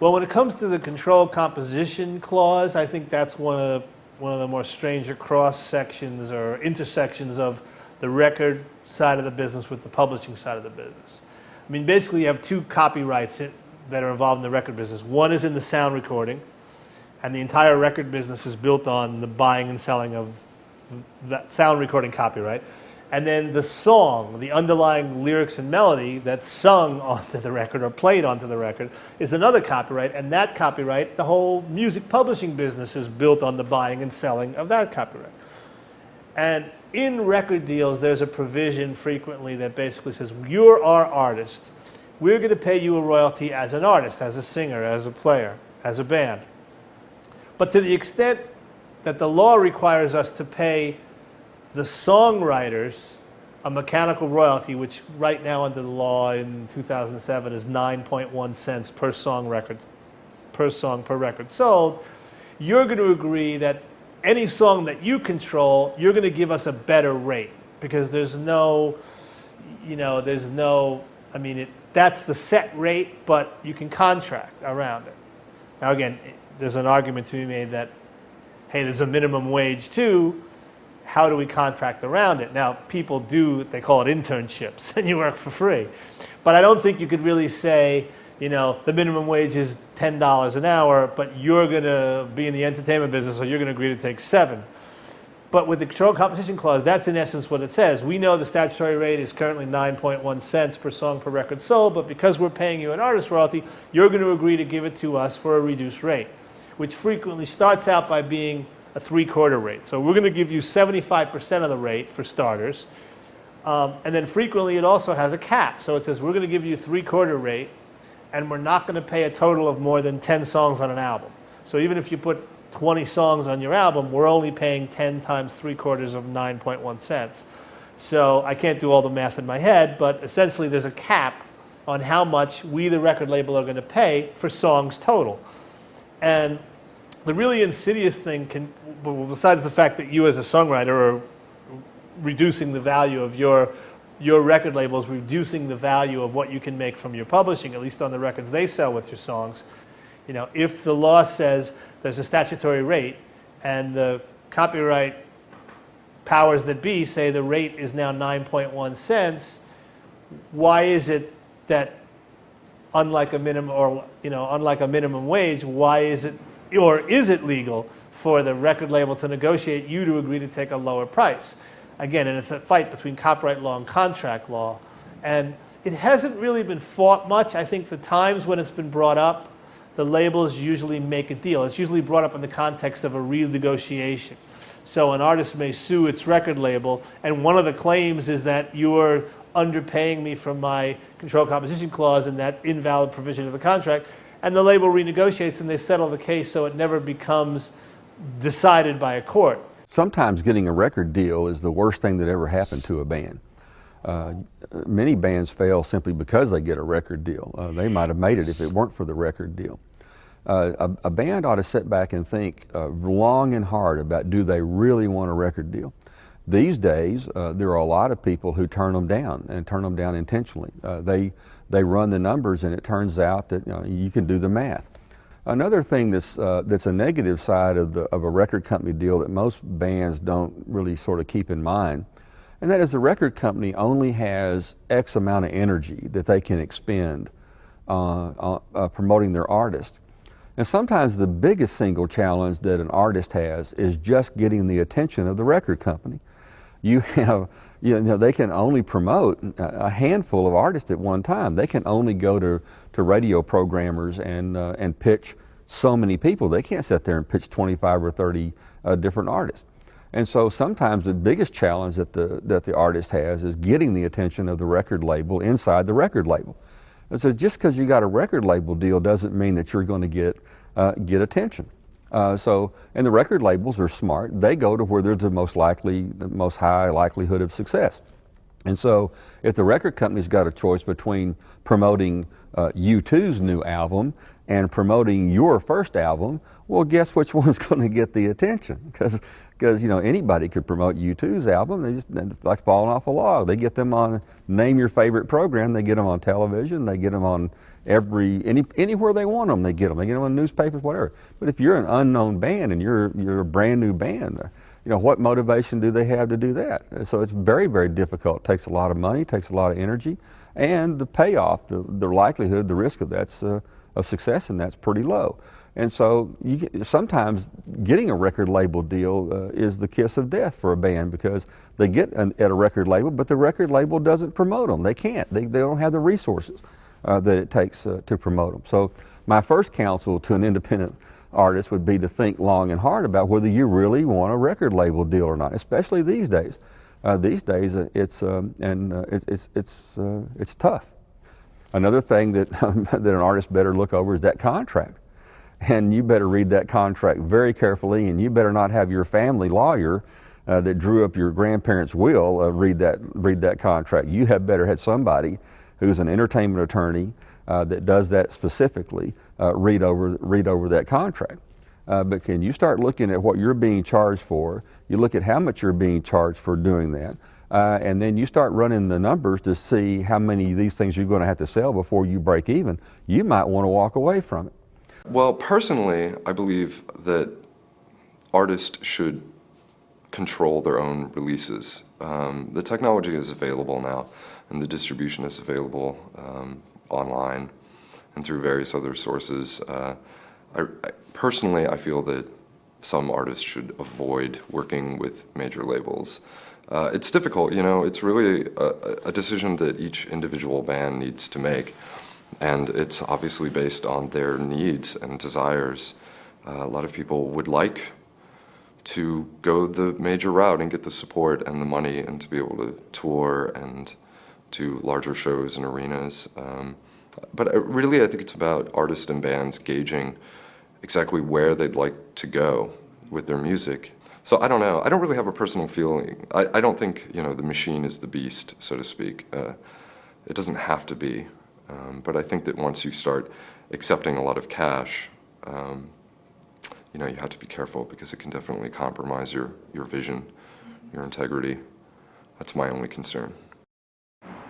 Well, when it comes to the control composition clause, I think that's one of the more stranger cross sections or intersections of the record side of the business with the publishing side of the business. I mean, basically, you have two copyrights that are involved in the record business. One is in the sound recording, and the entire record business is built on the buying and selling of that sound recording copyright. And then the song, the underlying lyrics and melody that's sung onto the record or played onto the record is another copyright. And that copyright, the whole music publishing business is built on the buying and selling of that copyright. And in record deals, there's a provision frequently that basically says, you're our artist. We're going to pay you a royalty as an artist, as a singer, as a player, as a band. But to the extent that the law requires us to pay the songwriters a mechanical royalty, which right now under the law in 2007 is 9.1 cents per song per record sold, you're going to agree that any song that you control, you're going to give us a better rate, because there's no, I mean, that's the set rate, but you can contract around it. Now again, there's an argument to be made that, hey, there's a minimum wage too. How do we contract around it? Now, people do, they call it internships, and you work for free. But I don't think you could really say, the minimum wage is $10 an hour, but you're going to be in the entertainment business, so you're going to agree to take $7. But with the control competition clause, that's in essence what it says. We know the statutory rate is currently 9.1 cents per song per record sold, but because we're paying you an artist royalty, you're going to agree to give it to us for a reduced rate, which frequently starts out by being a 3/4 rate. So we're going to give you 75% of the rate for starters. And then frequently it also has a cap. So it says we're going to give you 3/4 rate, and we're not going to pay a total of more than 10 songs on an album. So even if you put 20 songs on your album, we're only paying 10 times 3/4 of 9.1 cents. So I can't do all the math in my head, but essentially there's a cap on how much we, the record label, are going to pay for songs total. And the really insidious thing besides the fact that you as a songwriter are reducing the value of your record labels, reducing the value of what you can make from your publishing, at least on the records they sell with your songs. If the law says there's a statutory rate and the copyright powers that be say the rate is now 9.1 cents, why is it that unlike a minimum wage, why is it, or is it legal for the record label to negotiate you to agree to take a lower price? Again, and it's a fight between copyright law and contract law. And it hasn't really been fought much. I think the times when it's been brought up, the labels usually make a deal. It's usually brought up in the context of a renegotiation. So an artist may sue its record label, and one of the claims is that you're underpaying me from my control composition clause and that invalid provision of the contract. And the label renegotiates and they settle the case so it never becomes decided by a court. Sometimes getting a record deal is the worst thing that ever happened to a band. Many bands fail simply because they get a record deal. They might have made it if it weren't for the record deal. A band ought to sit back and think long and hard about, do they really want a record deal? These days, there are a lot of people who turn them down, and turn them down intentionally. They run the numbers, and it turns out that you can do the math. Another thing that's a negative side of a record company deal that most bands don't really sort of keep in mind, and that is the record company only has X amount of energy that they can expend promoting their artist. And sometimes the biggest single challenge that an artist has is just getting the attention of the record company. They can only promote a handful of artists at one time. They can only go to radio programmers and pitch so many people. They can't sit there and pitch 25 or 30 different artists. And so sometimes the biggest challenge that the artist has is getting the attention of the record label inside the record label. And so just because you got a record label deal doesn't mean that you're going to get attention. And the record labels are smart. They go to where there's the most high likelihood of success. And so if the record company's got a choice between promoting U2's new album and promoting your first album, well, guess which one's going to get the attention? Because you know, anybody could promote U2's album. They're like falling off a log. They get them on Name Your Favorite program. They get them on television. They get them on anywhere they want them. They get them. They get them on newspapers, whatever. But if you're an unknown band and you're a brand new band, you know, what motivation do they have to do that? So it's very, very difficult. It takes a lot of money, takes a lot of energy, and the payoff, the likelihood, the risk of that's of success in that's pretty low. And so sometimes getting a record label deal is the kiss of death for a band, because they get at a record label, but the record label doesn't promote them. They can't. They don't have the resources that it takes to promote them. So my first counsel to an independent artist would be to think long and hard about whether you really want a record label deal or not, especially these days. These days it's tough. Another thing that that an artist better look over is that contract. And you better read that contract very carefully, and you better not have your family lawyer that drew up your grandparents' will read that contract. You have better had somebody who's an entertainment attorney that does that specifically read over that contract. But can you start looking at what you're being charged for? You look at how much you're being charged for doing that, and then you start running the numbers to see how many of these things you're going to have to sell before you break even. You might want to walk away from it. Well, personally, I believe that artists should control their own releases. The technology is available now, and the distribution is available online and through various other sources. Personally, I feel that some artists should avoid working with major labels. It's difficult, you know, it's really a decision that each individual band needs to make. And it's obviously based on their needs and desires. A lot of people would like to go the major route and get the support and the money and to be able to tour and do larger shows and arenas. But really, I think it's about artists and bands gauging exactly where they'd like to go with their music. So I don't know. I don't really have a personal feeling. I don't think, you know, the machine is the beast, so to speak. It doesn't have to be. But I think that once you start accepting a lot of cash, you know, you have to be careful, because it can definitely compromise your vision, your integrity. That's my only concern.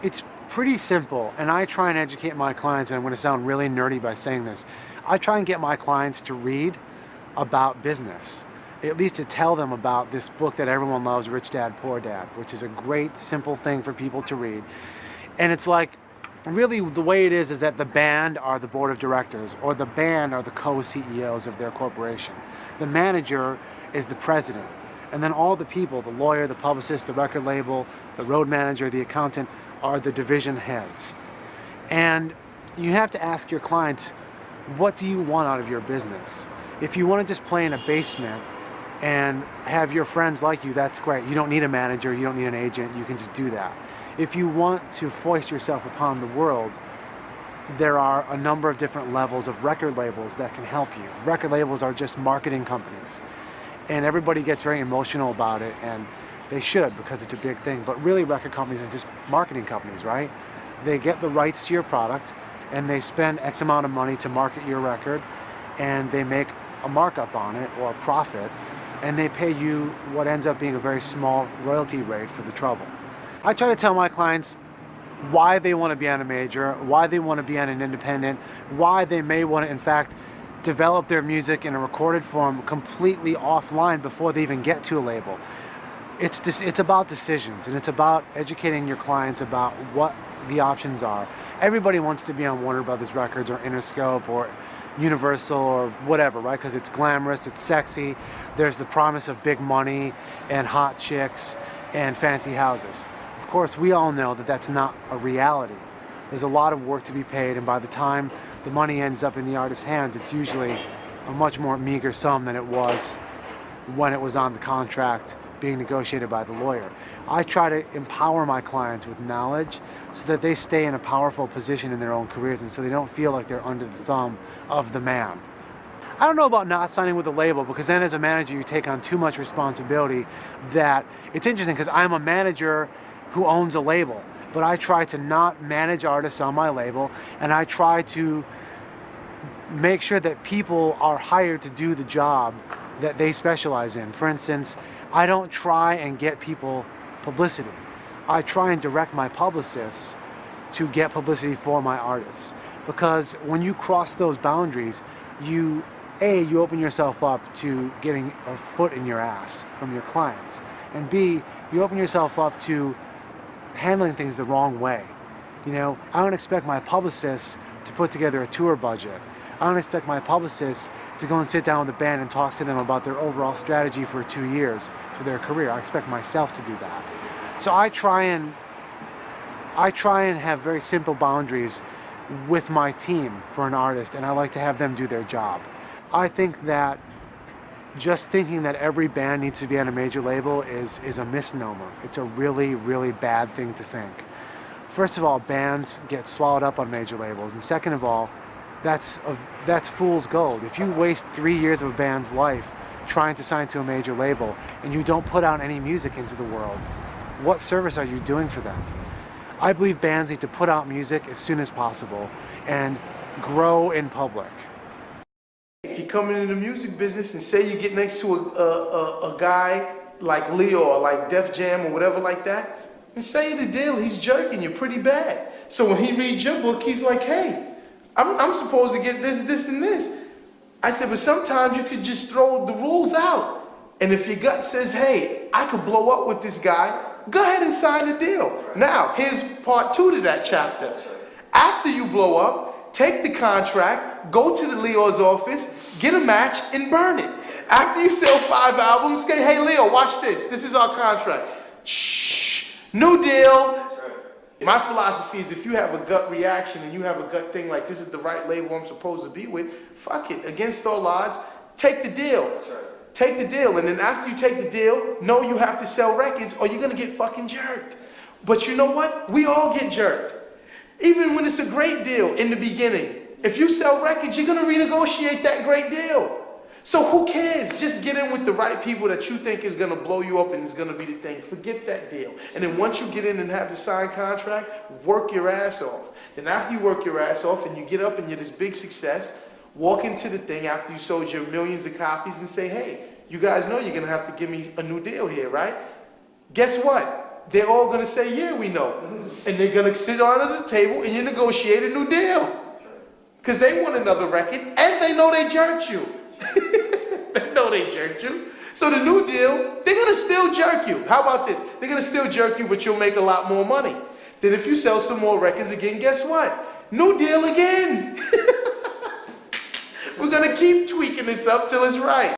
It's pretty simple, and I try and educate my clients, and I'm going to sound really nerdy by saying this. I try and get my clients to read about business, at least to tell them about this book that everyone loves, Rich Dad, Poor Dad, which is a great, simple thing for people to read. And it's like, really, the way it is that the band are the board of directors, or the band are the co-CEOs of their corporation. The manager is the president. And then all the people, the lawyer, the publicist, the record label, the road manager, the accountant, are the division heads. And you have to ask your clients, what do you want out of your business? If you want to just play in a basement and have your friends like you, that's great. You don't need a manager, you don't need an agent, you can just do that. If you want to foist yourself upon the world, there are a number of different levels of record labels that can help you. Record labels are just marketing companies, and everybody gets very emotional about it, and they should, because it's a big thing. But really, record companies are just marketing companies, right? They get the rights to your product, and they spend X amount of money to market your record, and they make a markup on it, or a profit, and they pay you what ends up being a very small royalty rate for the trouble. I try to tell my clients why they want to be on a major, why they want to be on an independent, why they may want to, in fact, develop their music in a recorded form completely offline before they even get to a label. It's about decisions, and it's about educating your clients about what the options are. Everybody wants to be on Warner Brothers Records or Interscope or Universal or whatever, right? Because it's glamorous, it's sexy, there's the promise of big money and hot chicks and fancy houses. Of course, we all know that that's not a reality. There's a lot of work to be paid, and by the time the money ends up in the artist's hands, it's usually a much more meager sum than it was when it was on the contract being negotiated by the lawyer. I try to empower my clients with knowledge so that they stay in a powerful position in their own careers, and so they don't feel like they're under the thumb of the man. I don't know about not signing with a label, because then as a manager you take on too much responsibility. That it's interesting, because I'm a manager who owns a label, but I try to not manage artists on my label, and I try to make sure that people are hired to do the job that they specialize in. For instance, I don't try and get people publicity. I try and direct my publicists to get publicity for my artists. Because when you cross those boundaries, you open yourself up to getting a foot in your ass from your clients. And B, you open yourself up to handling things the wrong way. You know, I don't expect my publicists to put together a tour budget. I don't expect my publicists to go and sit down with the band and talk to them about their overall strategy for 2 years for their career. I expect myself to do that. So I try and have very simple boundaries with my team for an artist, and I like to have them do their job. I think that just thinking that every band needs to be on a major label is a misnomer. It's a really, really bad thing to think. First of all, bands get swallowed up on major labels, and second of all, that's fool's gold. If you waste 3 years of a band's life trying to sign to a major label and you don't put out any music into the world, what service are you doing for them? I believe bands need to put out music as soon as possible and grow in public. If you come into the music business and say you get next to a guy like Leo or like Def Jam or whatever like that, and say the deal, he's jerking you pretty bad. So when he reads your book, he's like, hey, I'm supposed to get this, this, and this. I said, but sometimes you could just throw the rules out. And if your gut says, hey, I could blow up with this guy, go ahead and sign the deal. Now, here's part 2 to that chapter. After you blow up, take the contract, go to the Leo's office, get a match, and burn it. After you sell 5 albums, say, hey, Leo, watch this. This is our contract. Shh, new deal. My philosophy is if you have a gut reaction and you have a gut thing like this is the right label I'm supposed to be with, fuck it. Against all odds, take the deal. Take the deal. And then after you take the deal, know you have to sell records or you're going to get fucking jerked. But you know what? We all get jerked. Even when it's a great deal in the beginning. If you sell records, you're going to renegotiate that great deal. So who cares? Just get in with the right people that you think is going to blow you up and is going to be the thing. Forget that deal. And then once you get in and have the signed contract, work your ass off. Then after you work your ass off and you get up and you're this big success, walk into the thing after you sold your millions of copies and say, hey, you guys know you're going to have to give me a new deal here, right? Guess what? They're all going to say, yeah, we know. And they're going to sit on at the table and you negotiate a new deal. Because they want another record and they know they jerked you. They know they jerked you. So the new deal, they're going to still jerk you. How about this? They're going to still jerk you, but you'll make a lot more money. Then if you sell some more records again, guess what? New deal again. We're going to keep tweaking this up till it's right.